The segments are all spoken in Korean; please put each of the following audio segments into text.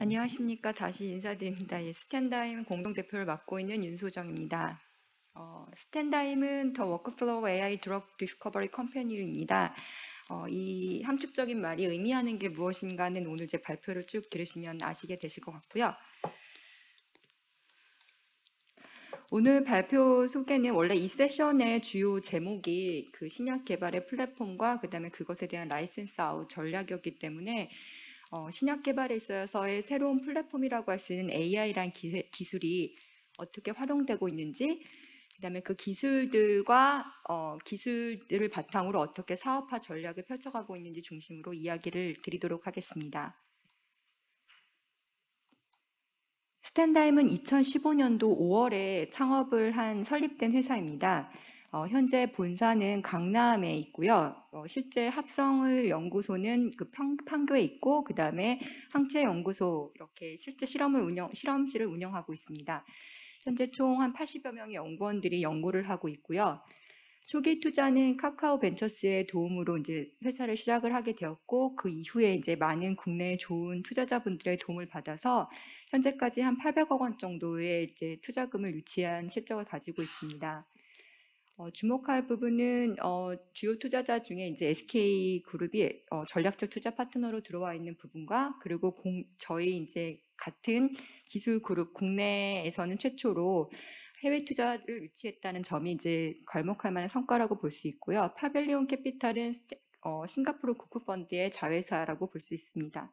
안녕하십니까. 다시 인사드립니다. 스탠다임 공동대표를 맡고 있는 윤소정입니다. 스탠다임은 더 워크플로우 AI 드럭 디스커버리 컴퍼니입니다. 이 함축적인 말이 의미하는 게 무엇인가는 오늘 제 발표를 쭉 들으시면 아시게 되실 것 같고요. 오늘 발표 소개는 원래 이 세션의 주요 제목이 그 신약 개발의 플랫폼과 그다음에 그것에 대한 라이센스 아웃 전략이었기 때문에 신약 개발에 있어서의 새로운 플랫폼이라고 할 수 있는 AI라는 기술이 어떻게 활용되고 있는지, 그다음에 그 기술들과 기술들을 바탕으로 어떻게 사업화 전략을 펼쳐가고 있는지 중심으로 이야기를 드리도록 하겠습니다. 스탠다임은 2015년도 5월에 설립된 회사입니다. 현재 본사는 강남에 있고요. 실제 합성을 연구소는 그 판교에 있고, 그 다음에 항체연구소 이렇게 실제 실험실을 운영하고 있습니다. 현재 총 한 80여 명의 연구원들이 연구를 하고 있고요. 초기 투자는 카카오 벤처스의 도움으로 이제 회사를 시작을 하게 되었고, 그 이후에 이제 많은 국내의 좋은 투자자분들의 도움을 받아서 현재까지 한 800억 원 정도의 이제 투자금을 유치한 실적을 가지고 있습니다. 주목할 부분은 주요 투자자 중에 이제 SK그룹이 전략적 투자 파트너로 들어와 있는 부분과, 그리고 저희 이제 같은 기술 그룹 국내에서는 최초로 해외 투자를 유치했다는 점이 이제 괄목할 만한 성과라고 볼 수 있고요. 파벨리온 캐피탈은 싱가포르 국부펀드의 자회사라고 볼 수 있습니다.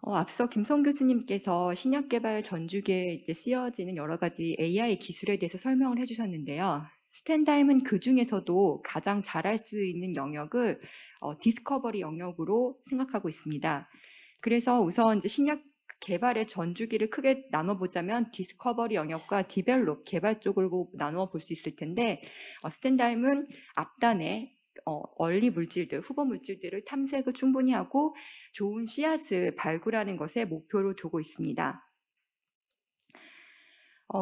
앞서 김성 교수님께서 신약 개발 전주기에 이제 쓰여지는 여러 가지 AI 기술에 대해서 설명을 해주셨는데요. 스탠다임은 그 중에서도 가장 잘할 수 있는 영역을 디스커버리 영역으로 생각하고 있습니다. 그래서 우선 이제 신약 개발의 전주기를 크게 나눠보자면 디스커버리 영역과 디벨롭 개발 쪽으로 나누어 볼 수 있을 텐데, 스탠다임은 앞단에 얼리 물질들, 후보 물질들을 탐색을 충분히 하고 좋은 씨앗을 발굴하는 것에 목표로 두고 있습니다.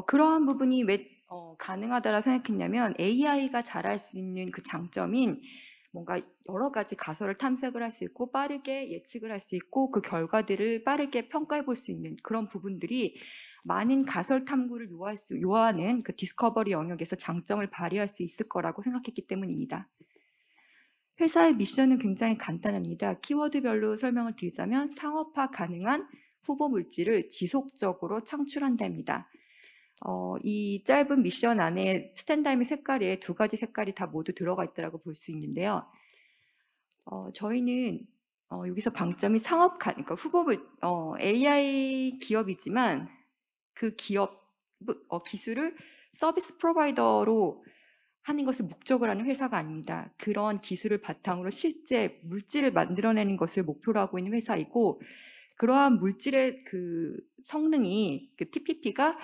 그러한 부분이 왜 가능하다고 생각했냐면, AI가 잘할 수 있는 그 장점인 뭔가 여러 가지 가설을 탐색을 할 수 있고 빠르게 예측을 할 수 있고 그 결과들을 빠르게 평가해 볼 수 있는 그런 부분들이 많은 가설 탐구를 요하는 그 디스커버리 영역에서 장점을 발휘할 수 있을 거라고 생각했기 때문입니다. 회사의 미션은 굉장히 간단합니다. 키워드별로 설명을 드리자면 상업화 가능한 후보 물질을 지속적으로 창출한답니다. 이 짧은 미션 안에 스탠다임의 색깔에 두 가지 색깔이 다 모두 들어가 있다고 볼 수 있는데요. 저희는 여기서 방점이 그러니까 AI 기업이지만 그 기업 기술을 서비스 프로바이더로 하는 것을 목적으로 하는 회사가 아닙니다. 그런 기술을 바탕으로 실제 물질을 만들어내는 것을 목표로 하고 있는 회사이고, 그러한 물질의 그 성능이 그 TPP가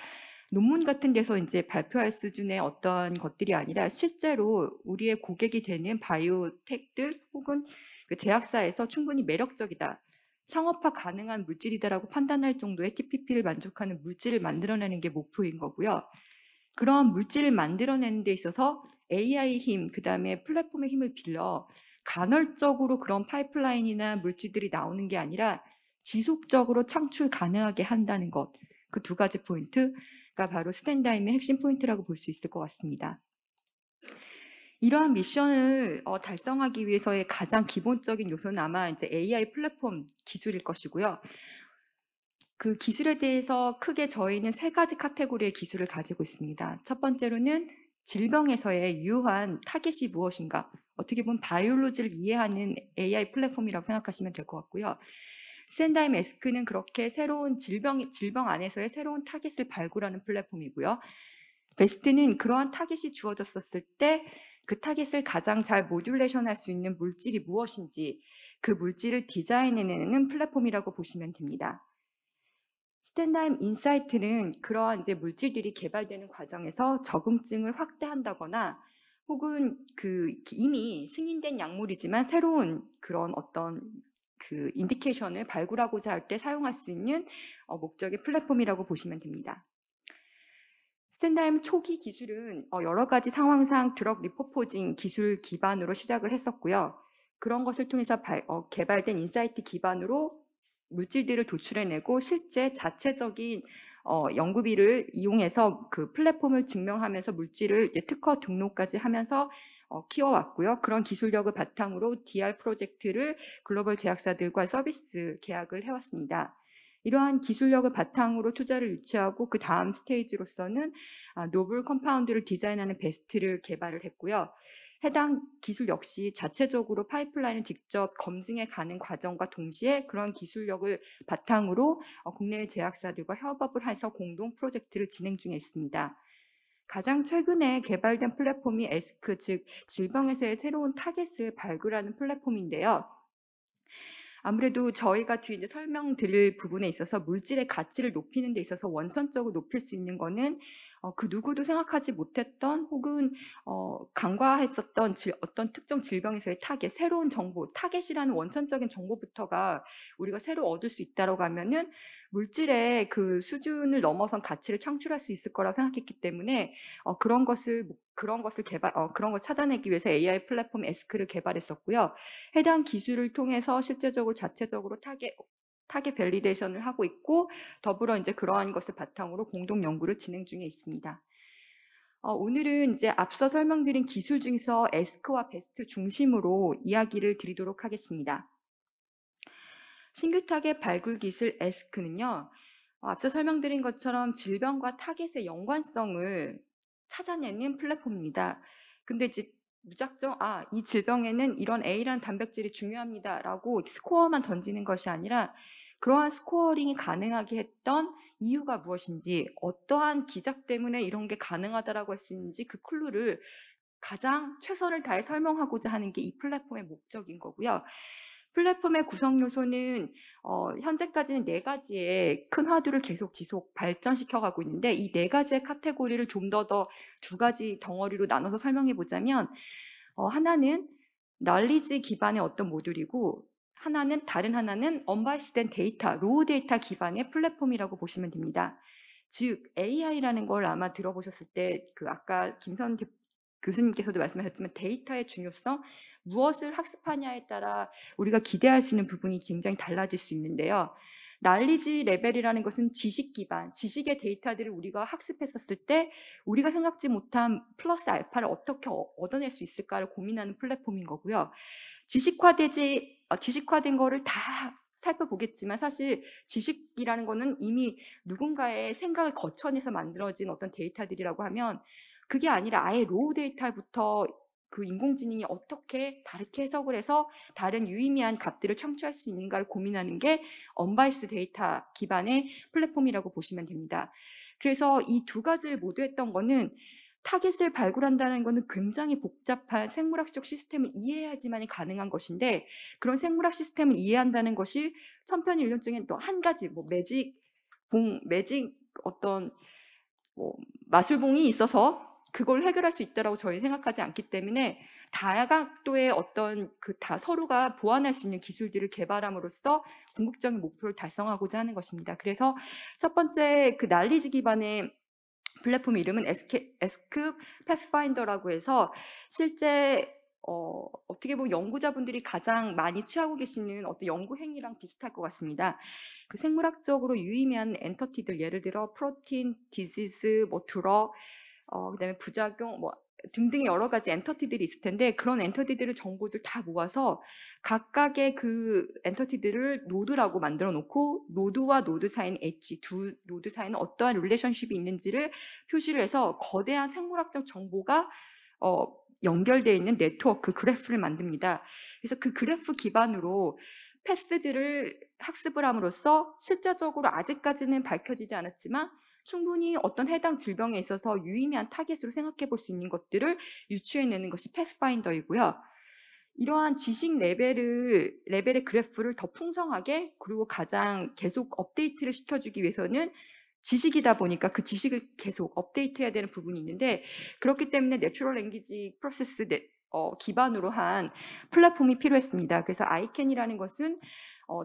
논문 같은 데서 이제 발표할 수준의 어떤 것들이 아니라 실제로 우리의 고객이 되는 바이오텍들 혹은 그 제약사에서 충분히 매력적이다, 상업화 가능한 물질이다라고 판단할 정도의 TPP를 만족하는 물질을 만들어내는 게 목표인 거고요. 그러한 물질을 만들어내는 데 있어서 AI 힘, 그 다음에 플랫폼의 힘을 빌려 간헐적으로 그런 파이프라인이나 물질들이 나오는 게 아니라 지속적으로 창출 가능하게 한다는 것, 그 두 가지 포인트가 바로 스탠다임의 핵심 포인트라고 볼 수 있을 것 같습니다. 이러한 미션을 달성하기 위해서의 가장 기본적인 요소는 아마 이제 AI 플랫폼 기술일 것이고요. 그 기술에 대해서 크게 저희는 세 가지 카테고리의 기술을 가지고 있습니다. 첫 번째로는 질병에서의 유효한 타겟이 무엇인가, 어떻게 보면 바이올로지를 이해하는 AI 플랫폼이라고 생각하시면 될 것 같고요. 스탠다임 에스크는 그렇게 새로운 질병 안에서의 새로운 타겟을 발굴하는 플랫폼이고요. 베스트는 그러한 타겟이 주어졌었을 때 그 타겟을 가장 잘 모듈레이션 할 수 있는 물질이 무엇인지 그 물질을 디자인해내는 플랫폼이라고 보시면 됩니다. 스탠다임 인사이트는 그러한 이제 물질들이 개발되는 과정에서 적응증을 확대한다거나 혹은 그 이미 승인된 약물이지만 새로운 그런 어떤 그 인디케이션을 발굴하고자 할 때 사용할 수 있는 목적의 플랫폼이라고 보시면 됩니다. 스탠다임 초기 기술은 여러 가지 상황상 드럭 리포포징 기술 기반으로 시작을 했었고요. 그런 것을 통해서 개발된 인사이트 기반으로 물질들을 도출해내고 실제 자체적인 연구비를 이용해서 그 플랫폼을 증명하면서 물질을 이제 특허 등록까지 하면서 키워왔고요. 그런 기술력을 바탕으로 DR 프로젝트를 글로벌 제약사들과 서비스 계약을 해왔습니다. 이러한 기술력을 바탕으로 투자를 유치하고 그 다음 스테이지로서는 노블 컴파운드를 디자인하는 베스트를 개발을 했고요. 해당 기술 역시 자체적으로 파이프라인을 직접 검증해 가는 과정과 동시에 그런 기술력을 바탕으로 국내 제약사들과 협업을 해서 공동 프로젝트를 진행 중에 있습니다. 가장 최근에 개발된 플랫폼이 에스크, 즉 질병에서의 새로운 타겟을 발굴하는 플랫폼인데요. 아무래도 저희가 뒤에 이제 설명드릴 부분에 있어서 물질의 가치를 높이는 데 있어서 원천적으로 높일 수 있는 거는 그 누구도 생각하지 못했던 혹은 간과했었던 어떤 특정 질병에서의 타겟, 새로운 정보, 타겟이라는 원천적인 정보부터가 우리가 새로 얻을 수 있다라고 하면은 물질의 그 수준을 넘어선 가치를 창출할 수 있을 거라고 생각했기 때문에 그런 것을 찾아내기 위해서 AI 플랫폼 에스크를 개발했었고요. 해당 기술을 통해서 실제적으로 자체적으로 타겟 밸리데이션을 하고 있고 더불어 이제 그러한 것을 바탕으로 공동 연구를 진행 중에 있습니다. 오늘은 이제 앞서 설명드린 기술 중에서 에스크와 베스트 중심으로 이야기를 드리도록 하겠습니다. 신규 타겟 발굴 기술 에스크는요, 앞서 설명드린 것처럼 질병과 타겟의 연관성을 찾아내는 플랫폼입니다. 근데 이제 무작정 이 질병에는 이런 A라는 단백질이 중요합니다라고 스코어만 던지는 것이 아니라 그러한 스코어링이 가능하게 했던 이유가 무엇인지, 어떠한 기작 때문에 이런 게 가능하다라고 할 수 있는지 그 클루를 가장 최선을 다해 설명하고자 하는 게 이 플랫폼의 목적인 거고요. 플랫폼의 구성 요소는 현재까지는 4가지의 큰 화두를 계속 지속 발전시켜 가고 있는데 이 4가지의 카테고리를 좀 더 2가지 덩어리로 나눠서 설명해 보자면 하나는 knowledge 기반의 어떤 모듈이고 다른 하나는 unbiased된 데이터, 로우 데이터 기반의 플랫폼이라고 보시면 됩니다. 즉 AI라는 걸 아마 들어보셨을 때 그 아까 김선 교수님께서도 말씀하셨지만 데이터의 중요성, 무엇을 학습하냐에 따라 우리가 기대할 수 있는 부분이 굉장히 달라질 수 있는데요. 날리지 레벨이라는 것은 지식 기반, 지식의 데이터들을 우리가 학습했었을 때 우리가 생각지 못한 플러스 알파를 어떻게 얻어낼 수 있을까를 고민하는 플랫폼인 거고요. 지식화된 거를 다 살펴보겠지만 사실 지식이라는 거는 이미 누군가의 생각을 거쳐내서 만들어진 어떤 데이터들이라고 하면 그게 아니라 아예 로우 데이터부터 그 인공지능이 어떻게 다르게 해석을 해서 다른 유의미한 값들을 창출할 수 있는가를 고민하는 게 언바이스 데이터 기반의 플랫폼이라고 보시면 됩니다. 그래서 이 2가지를 모두 했던 거는 타겟을 발굴한다는 것은 굉장히 복잡한 생물학적 시스템을 이해해야지만이 가능한 것인데 그런 생물학 시스템을 이해한다는 것이 천편일률 중에 또 한 가지 매직 어떤 마술봉이 있어서 그걸 해결할 수 있다라고 저희 생각하지 않기 때문에 다각도의 어떤 서로가 보완할 수 있는 기술들을 개발함으로써 궁극적인 목표를 달성하고자 하는 것입니다. 그래서 첫 번째 그 날리지 기반의 플랫폼 이름은 에스크 패스파인더라고 해서 실제 어떻게 보면 연구자분들이 가장 많이 취하고 계시는 어떤 연구 행위랑 비슷할 것 같습니다. 그 생물학적으로 유의미한 엔터티들, 예를 들어 프로틴, 디지즈, 드럭, 그다음에 부작용, 등등의 여러 가지 엔터티들이 있을 텐데 그런 엔터티들을 정보들 다 모아서 각각의 그 엔터티들을 노드라고 만들어 놓고 노드와 노드 사이인 엣지, 두 노드 사이는 어떠한 릴레이션십이 있는지를 표시를 해서 거대한 생물학적 정보가 연결되어 있는 네트워크 그래프를 만듭니다. 그래서 그 그래프 기반으로 패스들을 학습을 함으로써 실제적으로 아직까지는 밝혀지지 않았지만 충분히 어떤 해당 질병에 있어서 유의미한 타겟으로 생각해 볼 수 있는 것들을 유추해내는 것이 패스파인더이고요. 이러한 지식 레벨의 그래프를 더 풍성하게 그리고 가장 계속 업데이트를 시켜주기 위해서는 지식이다 보니까 그 지식을 계속 업데이트해야 되는 부분이 있는데 그렇기 때문에 내추럴 랭귀지 프로세스 기반으로 한 플랫폼이 필요했습니다. 그래서 아이캔이라는 것은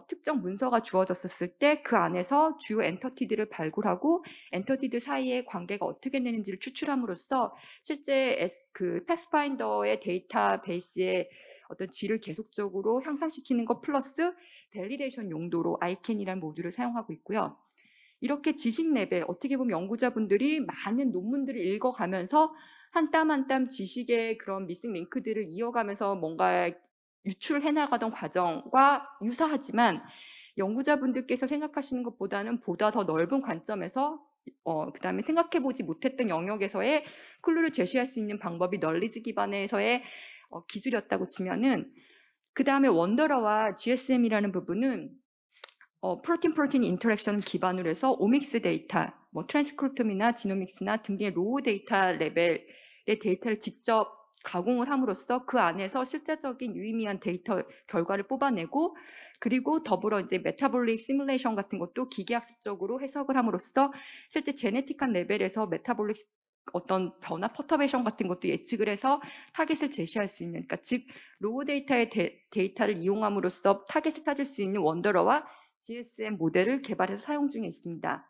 특정 문서가 주어졌을 때 그 안에서 주요 엔터티들을 발굴하고 엔터티들 사이의 관계가 어떻게 되는지를 추출함으로써 실제 그 패스파인더의 데이터베이스의 어떤 질을 계속적으로 향상시키는 것 플러스 밸리데이션 용도로 아이캔이라는 모듈을 사용하고 있고요. 이렇게 지식 레벨, 어떻게 보면 연구자분들이 많은 논문들을 읽어가면서 한 땀 한 땀 지식의 그런 미싱 링크들을 이어가면서 뭔가 유출해 나가던 과정과 유사하지만 연구자분들께서 생각하시는 것보다는 보다 더 넓은 관점에서 그다음에 생각해보지 못했던 영역에서의 클루를 제시할 수 있는 방법이 널리지 기반에서의 기술이었다고 치면은, 그다음에 원더러와 GSM이라는 부분은 프로틴 인터랙션 기반으로 해서 오믹스 데이터, 뭐 트랜스크립톰이나 지노믹스나 등등의 로우 데이터 레벨의 데이터를 직접 가공을 함으로써 그 안에서 실제적인 유의미한 데이터 결과를 뽑아내고, 그리고 더불어 이제 메타볼릭 시뮬레이션 같은 것도 기계학습적으로 해석을 함으로써 실제 제네틱한 레벨에서 메타볼릭 어떤 변화 퍼터베이션 같은 것도 예측을 해서 타겟을 제시할 수 있는, 그러니까 즉 로우 데이터의 데이터를 이용함으로써 타겟을 찾을 수 있는 원더러와 GSM 모델을 개발해서 사용 중에 있습니다.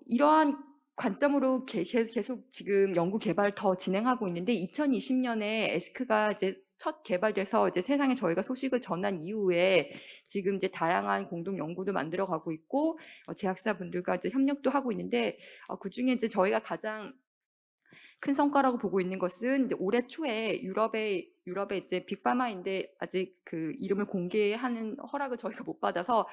이러한 관점으로 계속 지금 연구 개발을 더 진행하고 있는데, 2020년에 에스크가 이제 첫 개발돼서 이제 세상에 저희가 소식을 전한 이후에 지금 이제 다양한 공동 연구도 만들어 가고 있고, 제약사분들과 이제 협력도 하고 있는데, 그 중에 이제 저희가 가장 큰 성과라고 보고 있는 것은 이제 올해 초에 유럽의 이제 빅파마인데 아직 그 이름을 공개하는 허락을 저희가 못 받아서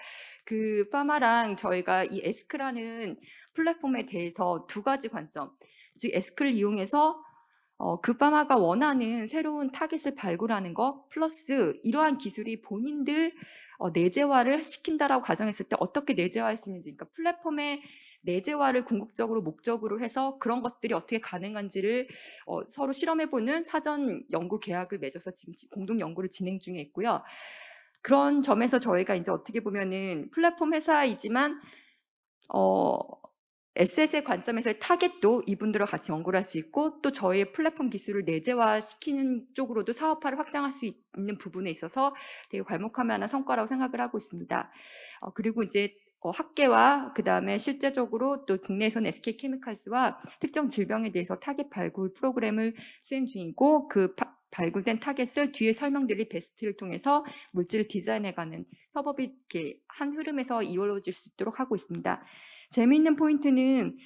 그 파마랑 저희가 이 에스크라는 플랫폼에 대해서 두 가지 관점, 즉 에스크를 이용해서 그 파마가 원하는 새로운 타겟을 발굴하는 것 플러스 이러한 기술이 본인들 내재화를 시킨다라고 가정했을 때 어떻게 내재화할 수 있는지, 그러니까 플랫폼의 내재화를 궁극적으로 목적으로 해서 그런 것들이 어떻게 가능한지를 서로 실험해보는 사전 연구 계약을 맺어서 지금 공동 연구를 진행 중에 있고요. 그런 점에서 저희가 이제 어떻게 보면은 플랫폼 회사이지만 SS의 관점에서의 타겟도 이분들과 같이 연구를 할 수 있고, 또 저희의 플랫폼 기술을 내재화시키는 쪽으로도 사업화를 확장할 수 있는 부분에 있어서 되게 괄목할 만한 성과라고 생각을 하고 있습니다. 그리고 이제 학계와 그다음에 실제적으로 또 국내에서는 SK케미칼스와 특정 질병에 대해서 타겟 발굴 프로그램을 수행 중이고, 그 발굴된 타겟을 뒤에 설명드릴 베스트를 통해서 물질을 디자인해가는 협업이 이렇게 한 흐름에서 이루어질 수 있도록 하고 있습니다. 재미있는 포인트는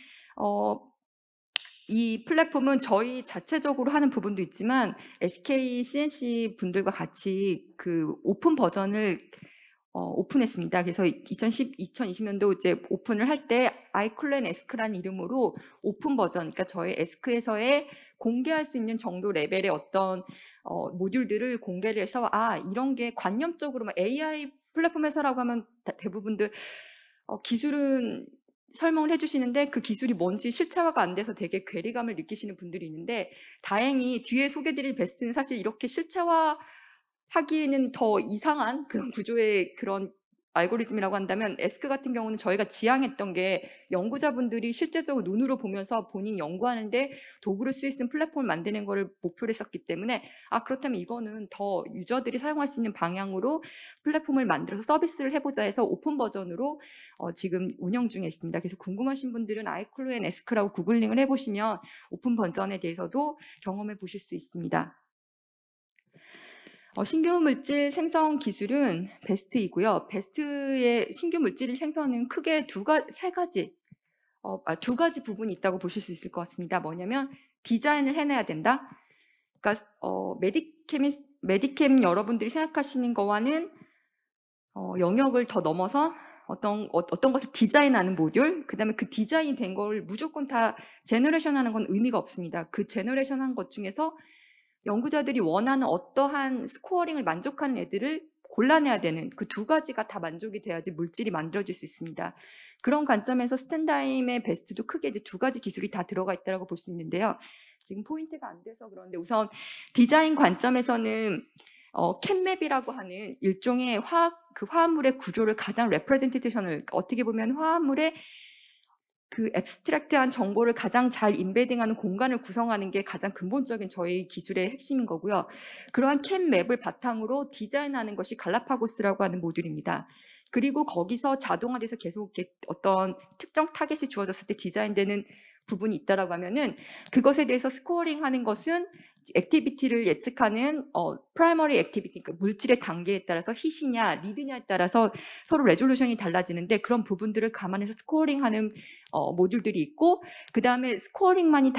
이 플랫폼은 저희 자체적으로 하는 부분도 있지만 SK CNC 분들과 같이 그 오픈 버전을 오픈했습니다. 그래서 2020년도 이제 오픈을 할 때 아이클랜 에스크라는 이름으로 오픈 버전, 그러니까 저희 에스크에서의 공개할 수 있는 정도 레벨의 어떤 모듈들을 공개를 해서 이런 게 관념적으로 막 AI 플랫폼 회사라고 하면 대부분들 기술은 설명을 해주시는데 그 기술이 뭔지 실체화가 안 돼서 되게 괴리감을 느끼시는 분들이 있는데, 다행히 뒤에 소개드릴 베스트는 사실 이렇게 실체화 하기에는 더 이상한 그런 구조의 그런 알고리즘이라고 한다면, 에스크 같은 경우는 저희가 지향했던 게 연구자분들이 실제적으로 눈으로 보면서 본인이 연구하는데 도구를 쓸 수 있는 플랫폼을 만드는 것을 목표로 했었기 때문에 그렇다면 이거는 더 유저들이 사용할 수 있는 방향으로 플랫폼을 만들어서 서비스를 해보자 해서 오픈 버전으로 지금 운영 중에 있습니다. 그래서 궁금하신 분들은 아이클로앤 에스크라고 구글링을 해보시면 오픈 버전에 대해서도 경험해 보실 수 있습니다. 신규 물질 생성 기술은 베스트이고요. 베스트의 신규 물질 생성은 크게 두 가지 부분이 있다고 보실 수 있을 것 같습니다. 뭐냐면 디자인을 해내야 된다. 그러니까 메디캠 여러분들이 생각하시는 거와는 영역을 더 넘어서 어떤 것을 디자인하는 모듈, 그다음에 그 디자인이 된 걸 무조건 다 제너레이션하는 건 의미가 없습니다. 그 제너레이션한 것 중에서 연구자들이 원하는 어떠한 스코어링을 만족하는 애들을 골라내야 되는 그 두 가지가 다 만족이 돼야지 물질이 만들어질 수 있습니다. 그런 관점에서 스탠다임의 베스트도 크게 이제 두 가지 기술이 다 들어가 있다고 볼 수 있는데요. 지금 포인트가 안 돼서 그런데 우선 디자인 관점에서는 캔맵이라고 하는 일종의 화합물의 구조를 가장 레프레젠테이션을, 어떻게 보면 화합물의 그 앱스트랙트한 정보를 가장 잘 인베딩하는 공간을 구성하는 게 가장 근본적인 저희 기술의 핵심인 거고요. 그러한 캔맵을 바탕으로 디자인하는 것이 갈라파고스라고 하는 모듈입니다. 그리고 거기서 자동화돼서 계속 어떤 특정 타겟이 주어졌을 때 디자인되는 부분이 있다라고 하면은, 그것에 대해서 스코어링하는 것은 액티비티를 예측하는 프라이머리 액티비티, 그러니까 물질의 단계에 따라서 hit이냐 리드냐에 따라서 서로 레졸루션이 달라지는데, 그런 부분들을 감안해서 스코어링하는 모듈들이 있고, 그 다음에 스코어링만이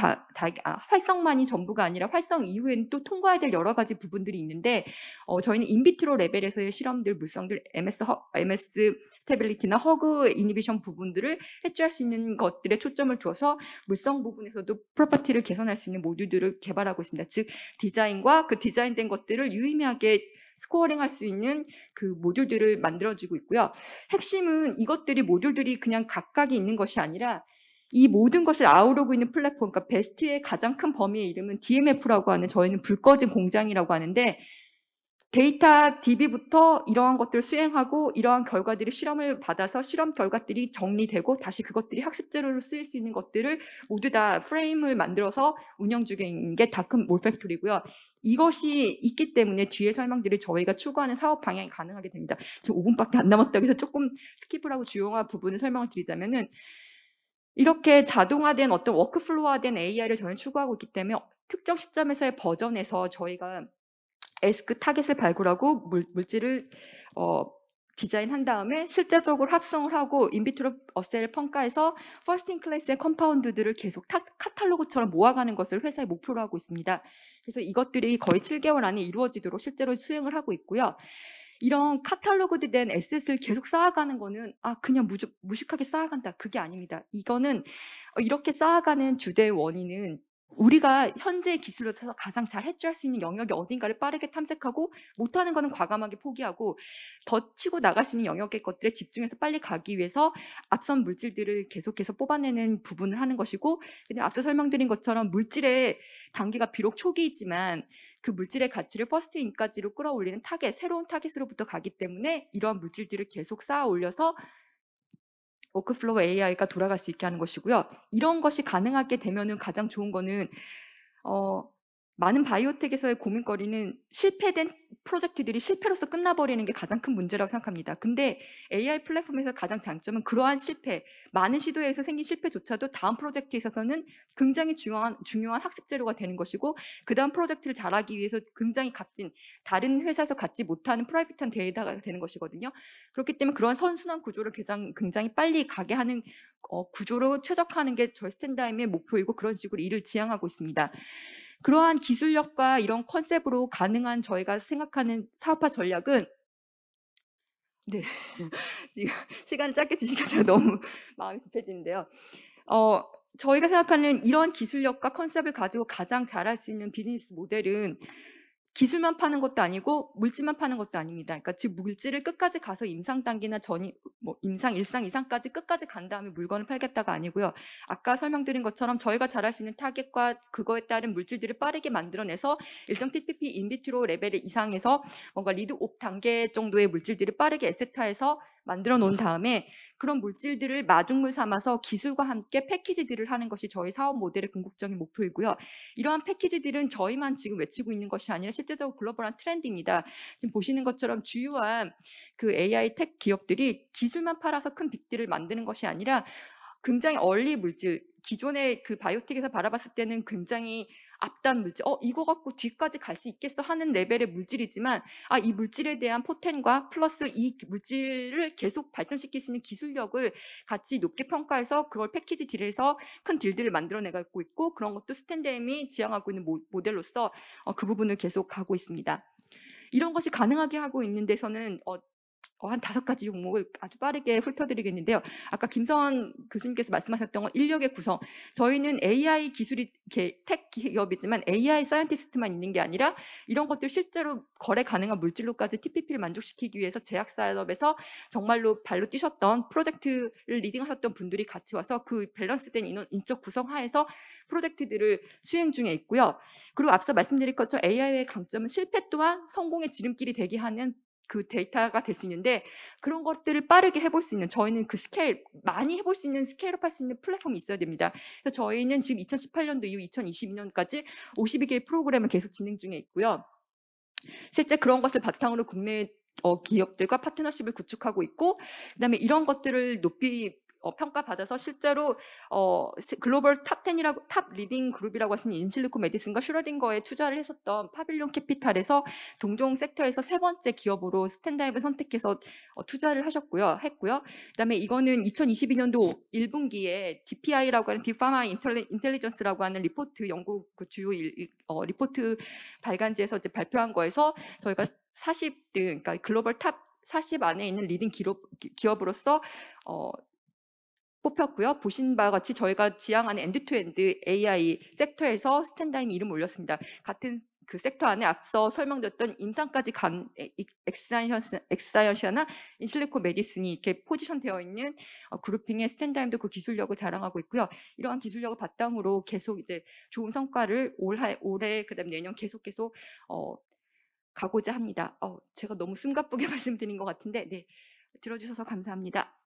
활성만이 전부가 아니라 활성 이후에는 또 통과해야 될 여러 가지 부분들이 있는데, 저희는 인비트로 레벨에서의 실험들, 물성들, MS 스테빌리티나 허그 이니비션 부분들을 해체할 수 있는 것들에 초점을 두어서 물성 부분에서도 프로퍼티를 개선할 수 있는 모듈들을 개발하고 있습니다. 즉 디자인과 그 디자인된 것들을 유의미하게 스코어링할 수 있는 그 모듈들을 만들어지고 있고요. 핵심은 이것들이 모듈들이 그냥 각각이 있는 것이 아니라 이 모든 것을 아우르고 있는 플랫폼, 그러니까 베스트의 가장 큰 범위의 이름은 DMF라고 하는, 저희는 불 꺼진 공장이라고 하는데, 데이터 DB부터 이러한 것들을 수행하고 이러한 결과들이 실험을 받아서 실험 결과들이 정리되고 다시 그것들이 학습 자료로 쓰일 수 있는 것들을 모두 다 프레임을 만들어서 운영 중인 게 다큰 몰팩토리고요. 이것이 있기 때문에 뒤에 설명드릴 저희가 추구하는 사업 방향이 가능하게 됩니다. 지금 5분밖에 안 남았다고 해서 조금 스킵을 하고 주요한 부분을 설명을 드리자면은, 이렇게 자동화된 어떤 워크플로우화된 AI를 저희는 추구하고 있기 때문에 특정 시점에서의 버전에서 저희가 에스크 타겟을 발굴하고 물질을 디자인한 다음에 실제적으로 합성을 하고 인비트로 어셀을 평가해서 퍼스트 인 클래스의 컴파운드들을 계속 카탈로그처럼 모아가는 것을 회사의 목표로 하고 있습니다. 그래서 이것들이 거의 7개월 안에 이루어지도록 실제로 수행을 하고 있고요. 이런 카탈로그된 에셋을 계속 쌓아가는 거는 그냥 무식하게 쌓아간다, 그게 아닙니다. 이거는 이렇게 쌓아가는 주된 원인은 우리가 현재의 기술로서 가장 잘 해결할 수 있는 영역이 어딘가를 빠르게 탐색하고, 못하는 거는 과감하게 포기하고 더 치고 나갈 수 있는 영역의 것들에 집중해서 빨리 가기 위해서 앞선 물질들을 계속해서 뽑아내는 부분을 하는 것이고, 근데 앞서 설명드린 것처럼 물질의 단계가 비록 초기이지만 그 물질의 가치를 퍼스트 인까지로 끌어올리는 타겟, 새로운 타겟으로부터 가기 때문에 이러한 물질들을 계속 쌓아 올려서 워크플로우 AI가 돌아갈 수 있게 하는 것이고요. 이런 것이 가능하게 되면은 가장 좋은 거는 많은 바이오텍에서의 고민거리는 실패된 프로젝트들이 실패로서 끝나버리는 게 가장 큰 문제라고 생각합니다. 근데 AI 플랫폼에서 가장 장점은 그러한 실패, 많은 시도에서 생긴 실패조차도 다음 프로젝트에 있어서는 굉장히 중요한 학습 재료가 되는 것이고, 그 다음 프로젝트를 잘하기 위해서 굉장히 값진, 다른 회사에서 갖지 못하는 프라이빗한 데이터가 되는 것이거든요. 그렇기 때문에 그런 선순환 구조를 굉장히 빨리 가게 하는 구조로 최적화하는 게 저희 스탠다임의 목표이고, 그런 식으로 일을 지향하고 있습니다. 그러한 기술력과 이런 컨셉으로 가능한 저희가 생각하는 사업화 전략은, 네, 지금 시간 짧게 주시니까 제가 너무 마음이 급해지는데요. 저희가 생각하는 이런 기술력과 컨셉을 가지고 가장 잘할 수 있는 비즈니스 모델은 기술만 파는 것도 아니고 물질만 파는 것도 아닙니다. 그러니까 즉 물질을 끝까지 가서 임상 단계나 임상, 일상 이상까지 끝까지 간 다음에 물건을 팔겠다가 아니고요. 아까 설명드린 것처럼 저희가 잘할 수 있는 타겟과 그거에 따른 물질들을 빠르게 만들어내서 일정 TPP 인비트로 레벨 이상에서 뭔가 리드 옵 단계 정도의 물질들을 빠르게 에셋화해서 만들어 놓은 다음에 그런 물질들을 마중물 삼아서 기술과 함께 패키지들을 하는 것이 저희 사업 모델의 궁극적인 목표이고요. 이러한 패키지들은 저희만 지금 외치고 있는 것이 아니라 실제적으로 글로벌한 트렌드입니다. 지금 보시는 것처럼 주요한 그 AI 텍 기업들이 기술만 팔아서 큰 빅딜을 만드는 것이 아니라 굉장히 얼리 물질, 기존의 그 바이오텍에서 바라봤을 때는 굉장히 앞단 물질, 이거 갖고 뒤까지 갈 수 있겠어 하는 레벨의 물질이지만, 이 물질에 대한 포텐과 플러스 이 물질을 계속 발전시킬 수 있는 기술력을 같이 높게 평가해서 그걸 패키지 딜에서 큰 딜들을 만들어내고 있고, 그런 것도 스탠드엠이 지향하고 있는 모델로서 그 부분을 계속 가고 있습니다. 이런 것이 가능하게 하고 있는 데서는 한 5가지 종목을 아주 빠르게 훑어드리겠는데요. 아까 김선 교수님께서 말씀하셨던 건 인력의 구성. 저희는 AI 기술이 텍 기업이지만 AI 사이언티스트만 있는 게 아니라 이런 것들 실제로 거래 가능한 물질로까지 TPP를 만족시키기 위해서 제약 산업에서 정말로 발로 뛰셨던 프로젝트를 리딩하셨던 분들이 같이 와서 그 밸런스된 인적 구성하에서 프로젝트들을 수행 중에 있고요. 그리고 앞서 말씀드린 것처럼 AI의 강점은 실패 또한 성공의 지름길이 되게 하는 그 데이터가 될 수 있는데, 그런 것들을 빠르게 해볼 수 있는, 저희는 그 스케일, 많이 해볼 수 있는 스케일업 할 수 있는 플랫폼이 있어야 됩니다. 그래서 저희는 지금 2018년도 이후 2022년까지 52개의 프로그램을 계속 진행 중에 있고요. 실제 그런 것을 바탕으로 국내 기업들과 파트너십을 구축하고 있고, 그다음에 이런 것들을 높이 평가받아서 실제로 글로벌 탑 10이라고 탑 리딩 그룹이라고 할 수 있는 인실리코 메디슨과 슈러딩거에 투자를 했었던 파빌리온 캐피탈에서 동종 섹터에서 세 번째 기업으로 스탠다임을 선택해서 투자를 했고요. 그다음에 이거는 2022년도 1분기에 DPI라고 하는 빅파마 인텔리전스라고 하는 리포트 영국 그 주요 리포트 발간지에서 이제 발표한 거에서 저희가 40등 그러니까 글로벌 탑 40 안에 있는 리딩 기업으로서 뽑혔고요. 보신 바와 같이 저희가 지향하는 엔드투엔드 AI 섹터에서 스탠다임 이름 올렸습니다. 같은 그 섹터 안에 앞서 설명드렸던 임상까지 간 엑사이언시아나 인실리코 메디슨이 이렇게 포지션되어 있는 그룹핑의 스탠다임도 그 기술력을 자랑하고 있고요. 이러한 기술력을 바탕으로 계속 이제 좋은 성과를 올해 그다음 내년 계속 가고자 합니다. 제가 너무 숨가쁘게 말씀드린 것 같은데, 네, 들어주셔서 감사합니다.